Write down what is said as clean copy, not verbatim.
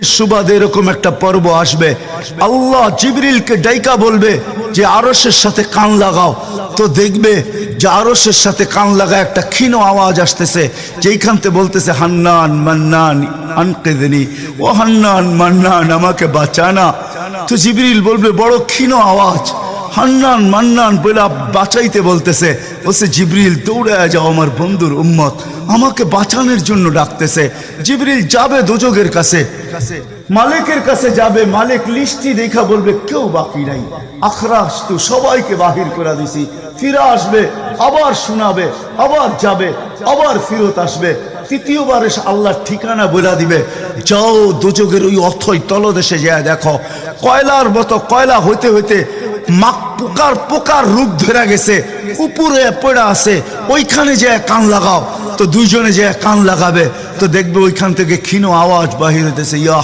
সুবাদে এরকম একটা পর্ব আসবে, আল্লাহ জিবরিলকে ডাইকা বলবে যে আরশের সাথে কান লাগাও। তো দেখবে যে আরশের সাথে কান লাগা একটা ক্ষীণ আওয়াজ আসতেছে, যেইখানতে বলতেছে হান্নান মান্নান আনকিদনি, ও হান্নান মান্নান আমাকে বাঁচানা। তো জিবরিল বলবে বড় ক্ষীণ আওয়াজ, হান্নান মান্নান বলে বাঁচাইতে বলতেছে। বলছে জিবরিল দৌড়ায় যাও, আমার বন্ধুর উম্মত আমাকে বাঁচানোর জন্য ডাকতেছে। জিবরিল যাবে দোজখের কাছে, মালিকের কাছে যাবে। মালিক লিস্টি দেখা বলবে কেউ বাকি নাই, আখরাস তো সবাইকে বাহির করে দিছি। ফিরে আসবে, আবার শোনাবে, আবার যাবে, আবার ফিরত আসবে। তৃতীয়বার এসে আল্লাহর ঠিকানা বলে দিবে, যাও দোজখের ওই অথই তলদেশে যায় দেখো, কয়লার মতো কয়লা হইতে হইতে পোকার পোকার রূপ ধরে গেছে, উপরে পড়ে আছে, ওইখানে যে কান লাগাও। তো দুইজনে যে কান লাগাবে, তো দেখবে ওইখান থেকে ক্ষীণ আওয়াজ বাহির হইতেছে, ইয়া